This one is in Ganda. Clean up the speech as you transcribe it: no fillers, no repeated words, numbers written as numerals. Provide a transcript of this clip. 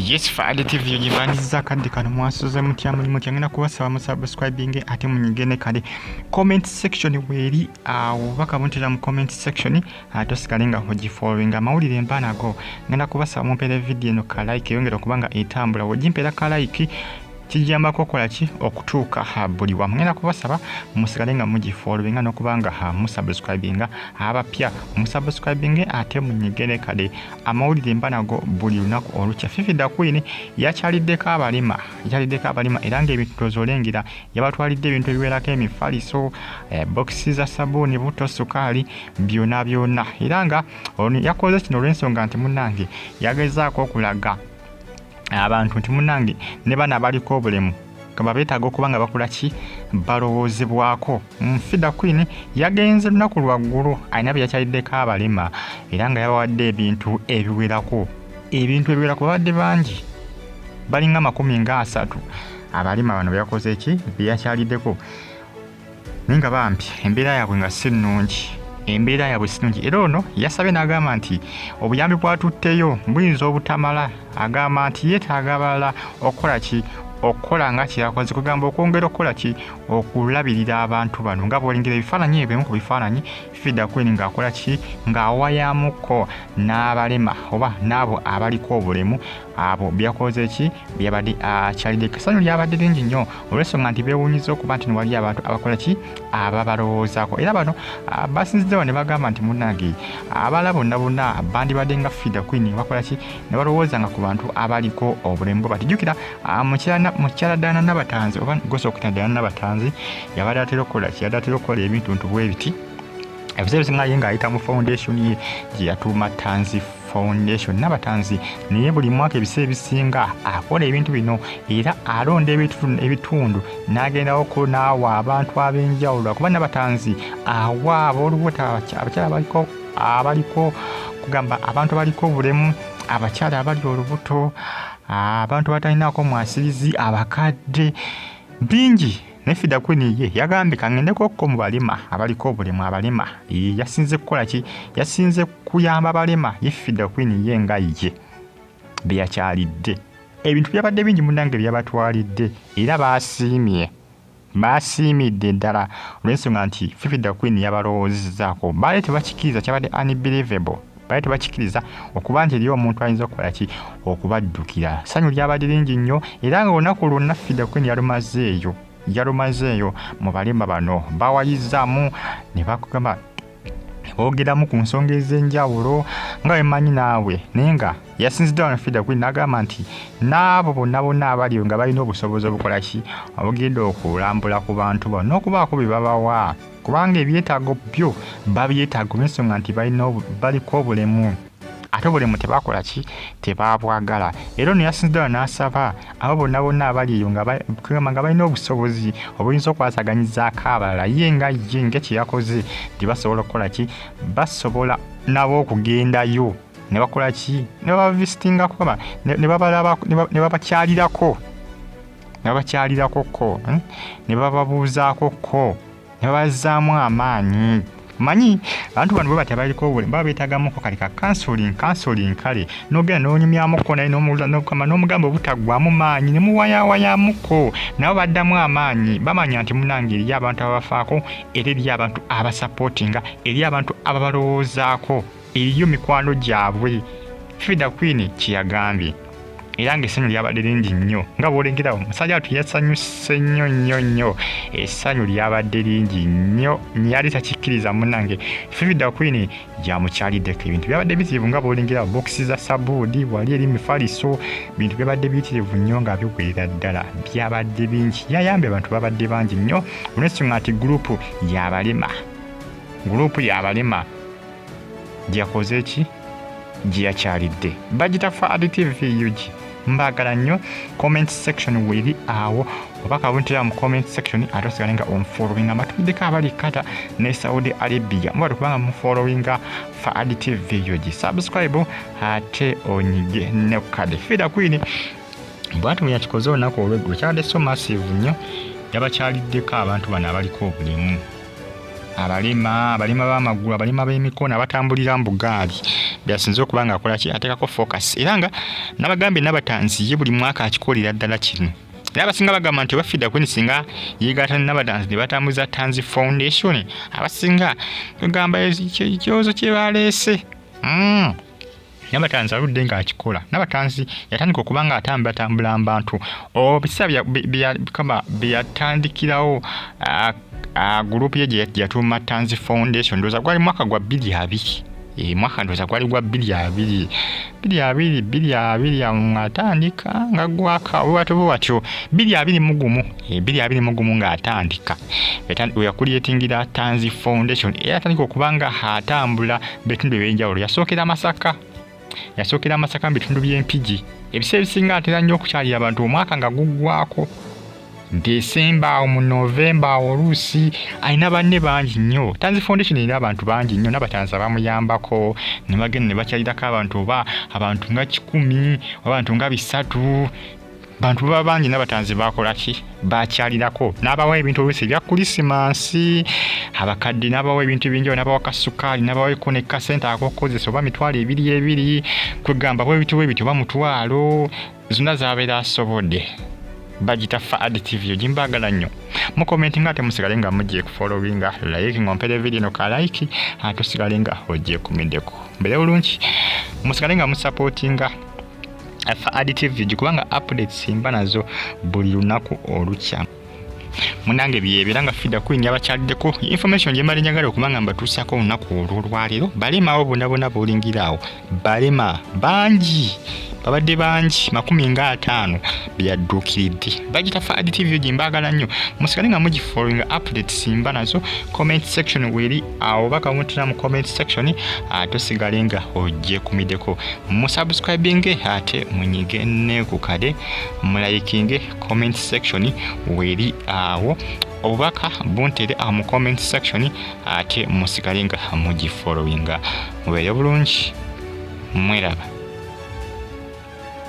Yes, Fade TV yogivaniza kadde kano mwasuze mutya mulimu kyangena kubasaba mu subscribing ate munyigene kale comment section weri awo baka muntira mu comment section tosigale nga hogifollowing amawulire mbanago ngenda kubasaba mumpere video eno ka like yongera kubanga etambula wojimpera ka like kijamba kokola ki okutuuka buli wamu ngenda kubasaba musigale nga mugifollowing n'okubanga musubscribing abapya musubscribing ate munyigere kale amawulire mbanago buli lunaku olukya Fifi da Queen yakyaliddeko abalema era ng'ebintu tozolengera yabatwalidde ebintu ebiwerako emifaliso boxi za sabuni buto sukaali byonna era nga yakoze kino olw'ensonga nti munnange yagezaako okulaga abantu nti munnange ne bana baliko obulemu kaba beetaaga okuba nga bakola ki balowoozebwako Fifi da Queen yagenze lunaku lwaggulu alina bye yakyaliddeko abalema era nga yabawadde ebintu ebiwerako babadde bangi balinga 30 abalema bano byakoze ki byakyaliddeko ninga bambi embeera yaabwe nga si nnungi era ono yasabye n'agamba nti obuyambi bwatutteyo buyinza obutamala agamba nti yeetaaga abalala okukola nga kyakoze kugamba okwongera okukola ki okulabirira abantu bano nga bwolengera ebifaananyi ebimu ku bifaananyi Fifi da Queen ng'akola ki ng'awayamuko n'abalema oba n'abo abaliko obulemu abo byakoze ki byabadde akyaliddeko essanyu lyabadde lingi nnyo olw'ensonga nti beewuunyiza okuba nti wali abantu abakola ki ababalowoozaako era bano basinziddewo ne bagamba nti munnange abala bonna bandibadde nga Fifi da Queen bakola ki ne balowoozanga ku bantu abaliko obulemu batijjukira mukyala Dana Nabatanzi oba gosokita Dana Nabatanzi yabadde atera okukola ebintu bwe biti ebiseera ebisinga ye ng'ayita mu foundation ye gye yatuuma Tanzi Foundation Nabatanzi naye buli mwaka ebiseera ebisinga akola ebintu bino era alonda ebitundu n'agendawo n'awa abantu ab'enjawulo kuba Nabatanzi awa ab'olubuto abakyala abaliko kugamba abantu abaliko obulemu abakyala abali olubuto abantu batalinaako mwasirizi abakadde bingi ne Fifi da Queen ye yagambye kangendeko mu balema abaliko obulemu abalema yasinze kukola ki yasinze kuyamba balema ye Fifi da Queen ye nga ye byakyalidde ebintu byabadde bingi munnange byabatwalidde era baasiimidde ddala olw'ensonga nti Fifi da Queen yabalowoozezaako baali tebakikiriza kyabadde unbelievable baali tebakikiriza okuba nti eriyo omuntu ayinza okukola ki okubaddukira ssanyu lyabadde lingi nnyo era nga olunaku lwonna Fifi da Queen yalumazeeyo mu balema bano bawayizaamu ne bakugamba boogeramu ku nsonga ez'enjawulo nga wemanyi naawe naye nga yasinziddewo na Fifi da Queen n'agamba nti n'abo bonna abaliyo nga balina obusobozi obukola ki obugenda okulambula ku bantu bano n'okubaako bye babawa kubanga ebyetaago byo babyetaaga olw'ensonga nti baliko obulemu ate obulemu tebakola ki tebabwagala era ono yasinziddewo n'asaba abo bonna abaliyo nga balina obusobozi obuyinza okwasaganyizaako abalala ye nga kye yakoze nti basobola okukola ki basobola nabo okugendayo ne bakola ki ne babavisitingako ne babakyalirako ne bababuuzaakoko ne babazaamu amaanyi manyi abantu bano bwe baliko obulemu baba beetaagamuko kale ka counseling kale n'ogenda n'onyumyamuko naye n'omugamba obutaggwamu maanyi ne muwayawayamuko nabo baddamu amaanyi bamanya nti munnange eriyo abantu ababafaako era eriyo abantu abasapootinga eriyo abantu ababalowoozaako eriyo mikwano gyabwe Fifi da Queen kyeyagambye era ng'essanyu lyabadde lingi nnyo nga bw'olengerawo omusajja watu yasanyuse nnyo essanyu lyabadde lingi nnyo yali takikkiriza munnange Fifi da Queen yamukyaliddeko ebintu byabadde bitirivu nga bw'olengerawo boxi za sabuudi wali eri mifaliso bintu byabadde bitirivu nnyo nga bigwerera ddala byabadde bingi yayambye abantu babadde bangi nnyo olw'ensonga nti gurupu y'abalema gyakoze ki gyakyalidde bagita Fade TV yugi mbagala nnyo comment section weri awo oba kabuntira mu comment section ate osigale nga omufollowinga amatuddeko abali kata ne Saudi Arabia mubadde kubanga mufollowinga Fade TV yugi subscribe ate onyige ne kade Fifi da Queen bwatu yakikoze olunaku olw'eggulu kyabadde so massive nnyo yabakyaliddeko abantu bano abaliko obulemu abalima b'amagulu abalima b'emikono abatambulira mu bugaali byasinze okuba nga akola ki ateekako focus era nga n'abagambye n'abatanzi ye buli mwaka akikolera ddala kino. Era abasinga bagamba nti bafida Queen singa yeegatta n'abatanzi ne batambuza Tanzi Foundation abasinga bagamba ekyozo kye baleese. N'abatanzi aludde ng'akikola. N'abatanzi yatandika okuba nga atambula abantu biseera byatandikirawo gurupu ye gye yatuuma Tanzi Foundation ndowooza gwali mwaka gwa 2020. Mwaka ndowooza gwali gwa 2020 ng'atandika nga gwaka bwatyo 2021 ng'atandika we yakuliyetingira Tanzi Foundation era atandika okuba nga atambula bitundu ebyenjawulo. Yasookera Masaka mu bitundu by'Empigi. Ebiseera ebisinga atera nnyo okukyalira abantu omwaka nga guggwako. Desemba mu Novemba oluusi alina banne bangi nnyo. Tanzi Foundation erina abantu bangi nnyo n'abatanzi abamuyambako ne bagenda ne bakyarirako abantu nga 10 abantu nga 3. Bantu baba bangi n'abatanzi bakola ki bakyalirako n'abawa ebintu oluusi ebya Krisimansi abakadde n'abawa ebintu ebingi n'abawa kasukaali n'abawa ne kasente akokozesa oba mitwalo 2 kwegamba bwebityo bamutwalo zonna zabeera asobodde. Bagita Faadi TV ogimbagala nnyo. Mu commenting ate musigale nga mujje kufollowinga like ngompere video no ka like ate osigale nga ojje kumideko. Mbere bulungi musigale nga musupportinga Faadi TV kubanga updates simba nazo buli lunaku olukya. Munange byebera nga fida Queen yabakyaliddeko information gye mali njagala okubanga mbatuusako olunaku olwaleero. Balema bonna bolingirawo balema bangi babadde bangi 50 byaddukiridde. Bagita Faadi TV gimbagala nnyo. Musigale nga mugifollowinga updates simba nazo comment section weri awo bakamutira mu comment section tosigale nga ojje kumideko. Musubscribinge ate munyigene ku kade mulayikinge comment section weri awo obubaka buntere mu comment section ate musigale nga mugifollowinga. Mubeere bulungi mweraba.